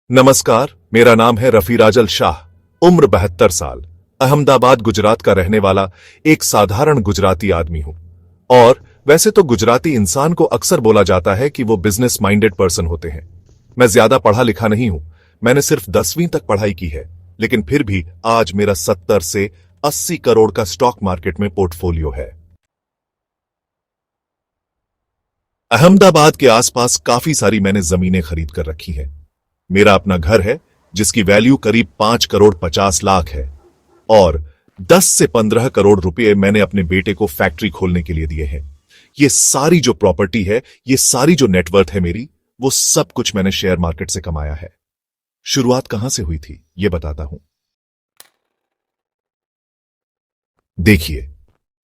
नमस्कार, मेरा नाम है रफी राजल शाह। उम्र 72 साल, अहमदाबाद गुजरात का रहने वाला एक साधारण गुजराती आदमी हूं। और वैसे तो गुजराती इंसान को अक्सर बोला जाता है कि वो बिजनेस माइंडेड पर्सन होते हैं। मैं ज्यादा पढ़ा लिखा नहीं हूं, मैंने सिर्फ 10वीं तक पढ़ाई की है, लेकिन फिर भी आज मेरा 70 से 80 करोड़ का स्टॉक मार्केट में पोर्टफोलियो है। अहमदाबाद के आसपास काफी सारी मैंने जमीनें खरीद कर रखी हैं। मेरा अपना घर है जिसकी वैल्यू करीब 5 करोड़ 50 लाख है, और 10 से 15 करोड़ रुपए मैंने अपने बेटे को फैक्ट्री खोलने के लिए दिए हैं। ये सारी जो प्रॉपर्टी है, ये सारी जो नेटवर्थ है मेरी, वो सब कुछ मैंने शेयर मार्केट से कमाया है। शुरुआत कहां से हुई थी ये बताता हूं। देखिए,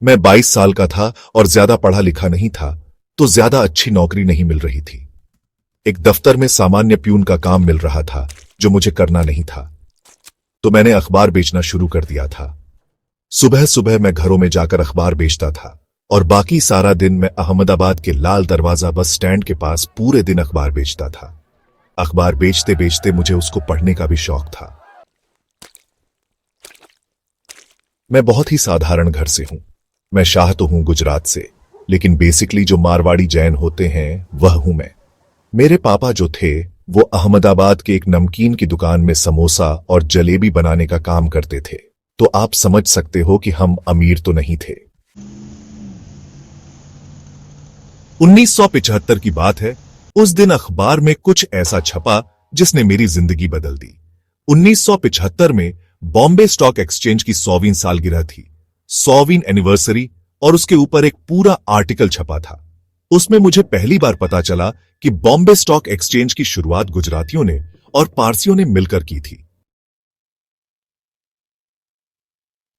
मैं 22 साल का था और ज्यादा पढ़ा लिखा नहीं था, तो ज्यादा अच्छी नौकरी नहीं मिल रही थी। एक दफ्तर में सामान्य प्यून का काम मिल रहा था जो मुझे करना नहीं था, तो मैंने अखबार बेचना शुरू कर दिया था। सुबह सुबह मैं घरों में जाकर अखबार बेचता था और बाकी सारा दिन मैं अहमदाबाद के लाल दरवाजा बस स्टैंड के पास पूरे दिन अखबार बेचता था। अखबार बेचते बेचते मुझे उसको पढ़ने का भी शौक था। मैं बहुत ही साधारण घर से हूं। मैं शाह तो हूं गुजरात से, लेकिन बेसिकली जो मारवाड़ी जैन होते हैं वह हूं मैं। मेरे पापा जो थे वो अहमदाबाद के एक नमकीन की दुकान में समोसा और जलेबी बनाने का काम करते थे, तो आप समझ सकते हो कि हम अमीर तो नहीं थे। 1975 की बात है। उस दिन अखबार में कुछ ऐसा छपा जिसने मेरी जिंदगी बदल दी। 1975 में बॉम्बे स्टॉक एक्सचेंज की 100वीं सालगिरह थी, 100वीं एनिवर्सरी, और उसके ऊपर एक पूरा आर्टिकल छपा था। उसमें मुझे पहली बार पता चला कि बॉम्बे स्टॉक एक्सचेंज की शुरुआत गुजरातियों ने और पारसियों ने मिलकर की थी।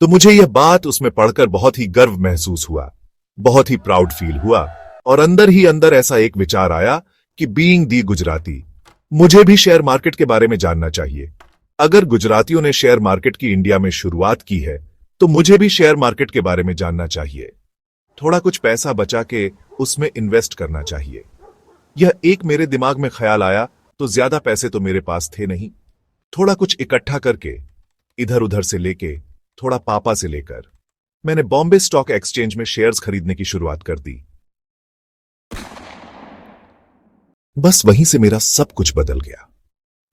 तो मुझे यह बात उसमें पढ़कर बहुत ही गर्व महसूस हुआ, बहुत ही प्राउड फील हुआ, और अंदर ही अंदर ऐसा एक विचार आया कि बीइंग दी गुजराती, मुझे भी शेयर मार्केट के बारे में जानना चाहिए। अगर गुजरातियों ने शेयर मार्केट की इंडिया में शुरुआत की है, तो मुझे भी शेयर मार्केट के बारे में जानना चाहिए। थोड़ा कुछ पैसा बचा के उसमें इन्वेस्ट करना चाहिए। यह एक मेरे दिमाग में ख्याल आया, तो ज्यादा पैसे तो मेरे पास थे नहीं। थोड़ा कुछ इकट्ठा करके, इधर उधर से लेके, थोड़ा पापा से लेकर, मैंने बॉम्बे स्टॉक एक्सचेंज में शेयर्स खरीदने की शुरुआत कर दी। बस वहीं से मेरा सब कुछ बदल गया।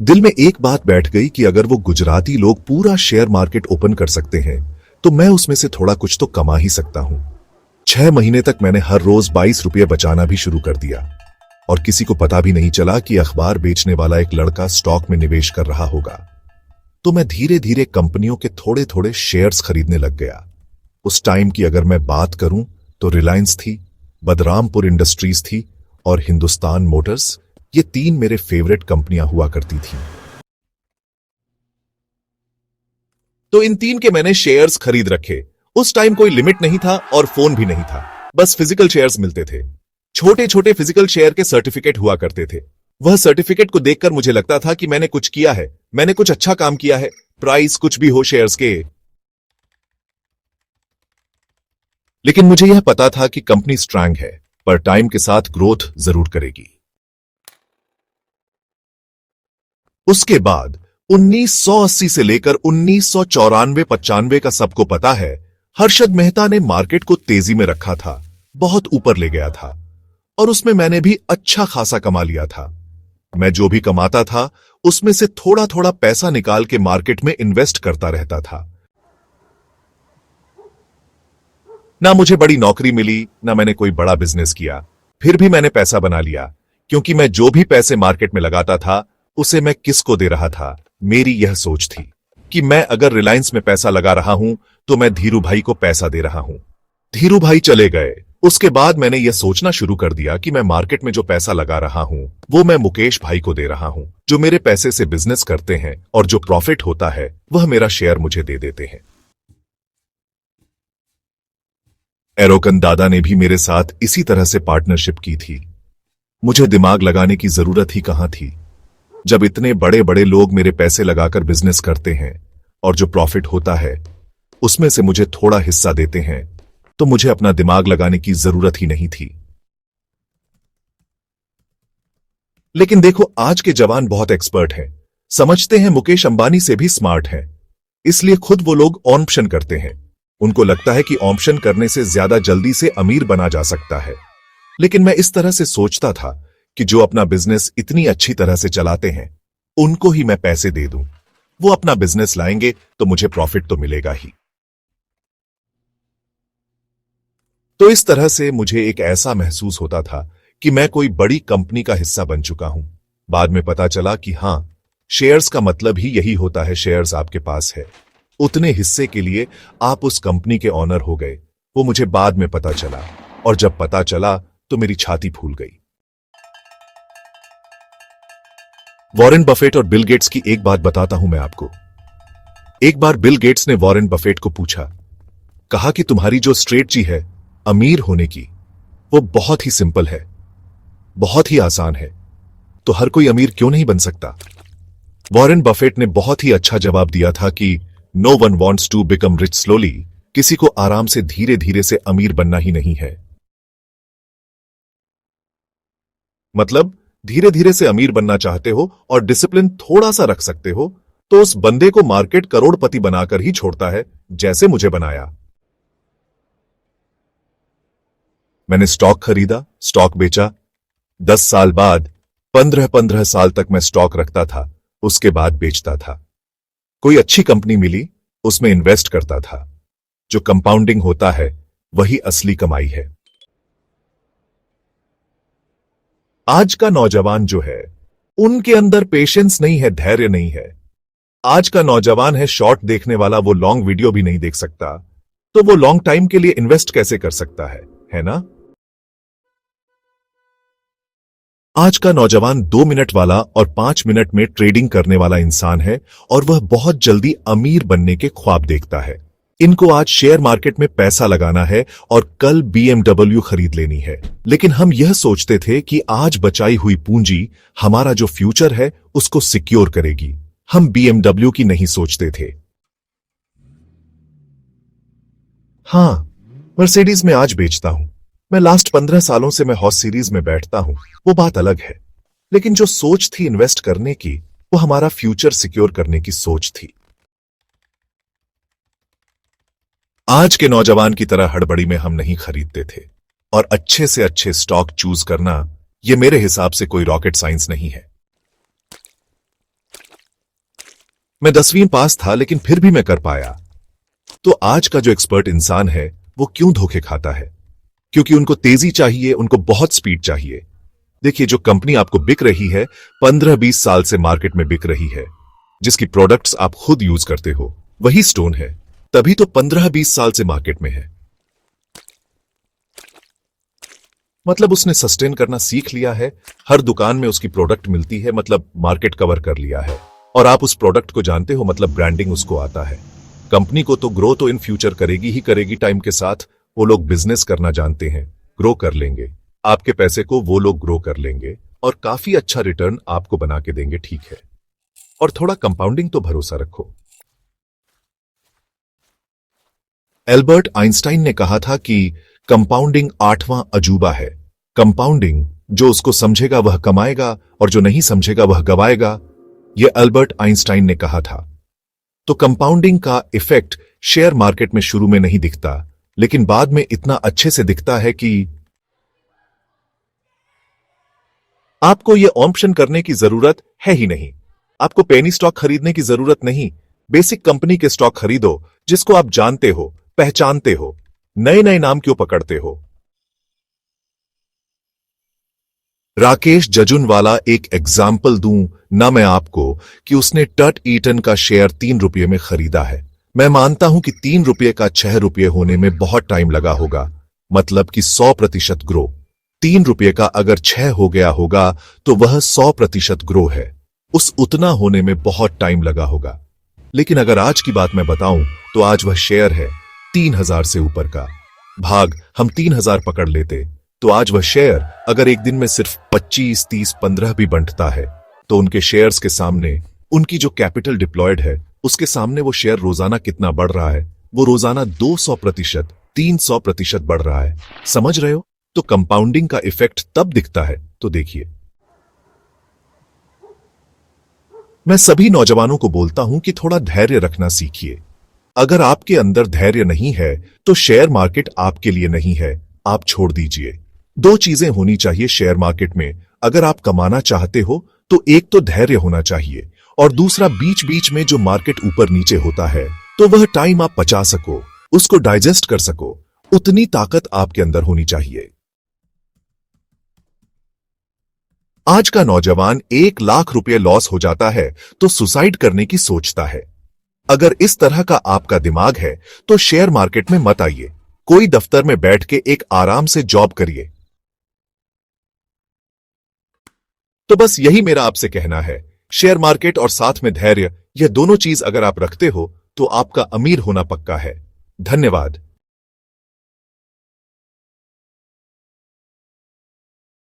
दिल में एक बात बैठ गई कि अगर वो गुजराती लोग पूरा शेयर मार्केट ओपन कर सकते हैं, तो मैं उसमें से थोड़ा कुछ तो कमा ही सकता हूं। 6 महीने तक मैंने हर रोज 22 रुपये बचाना भी शुरू कर दिया, और किसी को पता भी नहीं चला कि अखबार बेचने वाला एक लड़का स्टॉक में निवेश कर रहा होगा। तो मैं धीरे धीरे कंपनियों के थोड़े थोड़े शेयर्स खरीदने लग गया। उस टाइम की अगर मैं बात करूं तो रिलायंस थी, बदरामपुर इंडस्ट्रीज थी, और हिंदुस्तान मोटर्स, ये 3 मेरे फेवरेट कंपनियां हुआ करती थी। तो इन 3 के मैंने शेयर्स खरीद रखे। उस टाइम कोई लिमिट नहीं था और फोन भी नहीं था, बस फिजिकल शेयर्स मिलते थे। छोटे छोटे फिजिकल शेयर के सर्टिफिकेट हुआ करते थे। वह सर्टिफिकेट को देखकर मुझे लगता था कि मैंने कुछ किया है, मैंने कुछ अच्छा काम किया है, प्राइस कुछ भी हो शेयर्स के। लेकिन मुझे यह पता था कि कंपनी स्ट्रांग है, पर टाइम के साथ ग्रोथ जरूर करेगी। उसके बाद 1980 से लेकर 1994-95 का सबको पता है, हर्षद मेहता ने मार्केट को तेजी में रखा था, बहुत ऊपर ले गया था, और उसमें मैंने भी अच्छा खासा कमा लिया था। मैं जो भी कमाता था उसमें से थोड़ा थोड़ा पैसा निकाल के मार्केट में इन्वेस्ट करता रहता था। ना मुझे बड़ी नौकरी मिली, ना मैंने कोई बड़ा बिजनेस किया, फिर भी मैंने पैसा बना लिया, क्योंकि मैं जो भी पैसे मार्केट में लगाता था उसे मैं किसको दे रहा था। मेरी यह सोच थी कि मैं अगर रिलायंस में पैसा लगा रहा हूं तो मैं धीरू भाई को पैसा दे रहा हूं। धीरू भाई चले गए, उसके बाद मैंने यह सोचना शुरू कर दिया कि मैं मार्केट में जो पैसा लगा रहा हूं वो मैं मुकेश भाई को दे रहा हूं, जो मेरे पैसे से बिजनेस करते हैं, और जो प्रॉफिट होता है वह मेरा शेयर मुझे दे देते हैं। एरोकन दादा ने भी मेरे साथ इसी तरह से पार्टनरशिप की थी। मुझे दिमाग लगाने की जरूरत ही कहां थी। जब इतने बड़े बड़े लोग मेरे पैसे लगाकर बिजनेस करते हैं और जो प्रॉफिट होता है उसमें से मुझे थोड़ा हिस्सा देते हैं, तो मुझे अपना दिमाग लगाने की जरूरत ही नहीं थी। लेकिन देखो, आज के जवान बहुत एक्सपर्ट हैं, समझते हैं मुकेश अंबानी से भी स्मार्ट हैं, इसलिए खुद वो लोग ऑप्शन करते हैं। उनको लगता है कि ऑप्शन करने से ज्यादा जल्दी से अमीर बना जा सकता है। लेकिन मैं इस तरह से सोचता था कि जो अपना बिजनेस इतनी अच्छी तरह से चलाते हैं उनको ही मैं पैसे दे दूं। वो अपना बिजनेस लाएंगे तो मुझे प्रॉफिट तो मिलेगा ही। तो इस तरह से मुझे एक ऐसा महसूस होता था कि मैं कोई बड़ी कंपनी का हिस्सा बन चुका हूं। बाद में पता चला कि हां, शेयर्स का मतलब ही यही होता है, शेयर्स आपके पास है, उतने हिस्से के लिए आप उस कंपनी के ऑनर हो गए। वो मुझे बाद में पता चला, और जब पता चला तो मेरी छाती फूल गई। वॉरेन बफेट और बिल गेट्स की एक बात बताता हूं मैं आपको। एक बार बिल गेट्स ने वॉरेन बफेट को पूछा, कहा कि तुम्हारी जो स्ट्रेटजी है अमीर होने की, वो बहुत ही सिंपल है, बहुत ही आसान है, तो हर कोई अमीर क्यों नहीं बन सकता? वॉरेन बफेट ने बहुत ही अच्छा जवाब दिया था कि no one wants to become rich slowly, किसी को आराम से धीरे धीरे से अमीर बनना ही नहीं है। मतलब धीरे धीरे से अमीर बनना चाहते हो और डिसिप्लिन थोड़ा सा रख सकते हो, तो उस बंदे को मार्केट करोड़पति बनाकर ही छोड़ता है, जैसे मुझे बनाया। मैंने स्टॉक खरीदा, स्टॉक बेचा, 10 साल बाद 15 साल तक मैं स्टॉक रखता था, उसके बाद बेचता था। कोई अच्छी कंपनी मिली, उसमें इन्वेस्ट करता था। जो कंपाउंडिंग होता है वही असली कमाई है। आज का नौजवान जो है उनके अंदर पेशेंस नहीं है, धैर्य नहीं है। आज का नौजवान है शॉर्ट देखने वाला, वो लॉन्ग वीडियो भी नहीं देख सकता, तो वो लॉन्ग टाइम के लिए इन्वेस्ट कैसे कर सकता है ना? आज का नौजवान 2 मिनट वाला और 5 मिनट में ट्रेडिंग करने वाला इंसान है, और वह बहुत जल्दी अमीर बनने के ख्वाब देखता है। इनको आज शेयर मार्केट में पैसा लगाना है और कल BMW खरीद लेनी है। लेकिन हम यह सोचते थे कि आज बचाई हुई पूंजी हमारा जो फ्यूचर है उसको सिक्योर करेगी। हम BMW की नहीं सोचते थे। हां, मर्सिडीज में आज बेचता हूं। मैं लास्ट 15 सालों से मैं हॉर्स सीरीज में बैठता हूं, वो बात अलग है। लेकिन जो सोच थी इन्वेस्ट करने की, वो हमारा फ्यूचर सिक्योर करने की सोच थी। आज के नौजवान की तरह हड़बड़ी में हम नहीं खरीदते थे, और अच्छे से अच्छे स्टॉक चूज करना यह मेरे हिसाब से कोई रॉकेट साइंस नहीं है। मैं 10वीं पास था लेकिन फिर भी मैं कर पाया। तो आज का जो एक्सपर्ट इंसान है वो क्यों धोखे खाता है? क्योंकि उनको तेजी चाहिए, उनको बहुत स्पीड चाहिए। देखिए, जो कंपनी आपको बिक रही है, 15-20 साल से मार्केट में बिक रही है, जिसकी प्रोडक्ट्स आप खुद यूज करते हो, वही स्टोन है, तभी तो 15-20 साल से मार्केट में है। मतलब उसने सस्टेन करना सीख लिया है, हर दुकान में उसकी प्रोडक्ट मिलती है, मतलब मार्केट कवर कर लिया है, और आप उस प्रोडक्ट को जानते हो, मतलब ब्रांडिंग उसको आता है। कंपनी को तो ग्रो तो इन फ्यूचर करेगी ही करेगी, टाइम के साथ वो लोग बिजनेस करना जानते हैं, ग्रो कर लेंगे, आपके पैसे को वो लोग ग्रो कर लेंगे और काफी अच्छा रिटर्न आपको बना के देंगे, ठीक है। और थोड़ा कंपाउंडिंग तो भरोसा रखो। एल्बर्ट आइंस्टाइन ने कहा था कि कंपाउंडिंग 8वां अजूबा है। कंपाउंडिंग, जो उसको समझेगा वह कमाएगा और जो नहीं समझेगा वह गवाएगा, यह एल्बर्ट आइंस्टाइन ने कहा था। तो कंपाउंडिंग का इफेक्ट शेयर मार्केट में शुरू में नहीं दिखता, लेकिन बाद में इतना अच्छे से दिखता है कि आपको यह ऑप्शन करने की जरूरत है ही नहीं। आपको पेनी स्टॉक खरीदने की जरूरत नहीं। बेसिक कंपनी के स्टॉक खरीदो जिसको आप जानते हो, पहचानते हो। नए नए नाम क्यों पकड़ते हो? राकेश जजुनवाला एक एग्जाम्पल दूं ना मैं आपको कि उसने टट ईटन का शेयर 3 रुपये में खरीदा है। मैं मानता हूं कि 3 रुपये का 6 रुपये होने में बहुत टाइम लगा होगा, मतलब कि 100% ग्रो। 3 रुपये का अगर 6 हो गया होगा तो वह 100% ग्रो है। उस उतना होने में बहुत टाइम लगा होगा। लेकिन अगर आज की बात मैं बताऊं तो आज वह शेयर है 3000 से ऊपर का। भाग हम 3000 पकड़ लेते तो आज वह शेयर अगर एक दिन में सिर्फ 25, 30, 15 भी बंटता है तो उनके शेयर्स के सामने, उनकी जो कैपिटल डिप्लॉयड है उसके सामने वो शेयर रोजाना कितना बढ़ रहा है? वो रोजाना 200%, 300% बढ़ रहा है। समझ रहे हो? तो कंपाउंडिंग का इफेक्ट तब दिखता है। तो देखिए, मैं सभी नौजवानों को बोलता हूं कि थोड़ा धैर्य रखना सीखिए। अगर आपके अंदर धैर्य नहीं है तो शेयर मार्केट आपके लिए नहीं है, आप छोड़ दीजिए। दो चीजें होनी चाहिए शेयर मार्केट में। अगर आप कमाना चाहते हो तो एक तो धैर्य होना चाहिए, और दूसरा बीच बीच में जो मार्केट ऊपर नीचे होता है तो वह टाइम आप पचा सको, उसको डाइजेस्ट कर सको, उतनी ताकत आपके अंदर होनी चाहिए। आज का नौजवान 1 लाख रुपए लॉस हो जाता है तो सुसाइड करने की सोचता है। अगर इस तरह का आपका दिमाग है तो शेयर मार्केट में मत आइए। कोई दफ्तर में बैठ के एक आराम से जॉब करिए। तो बस यही मेरा आपसे कहना है। शेयर मार्केट और साथ में धैर्य, यह दोनों चीज अगर आप रखते हो तो आपका अमीर होना पक्का है। धन्यवाद।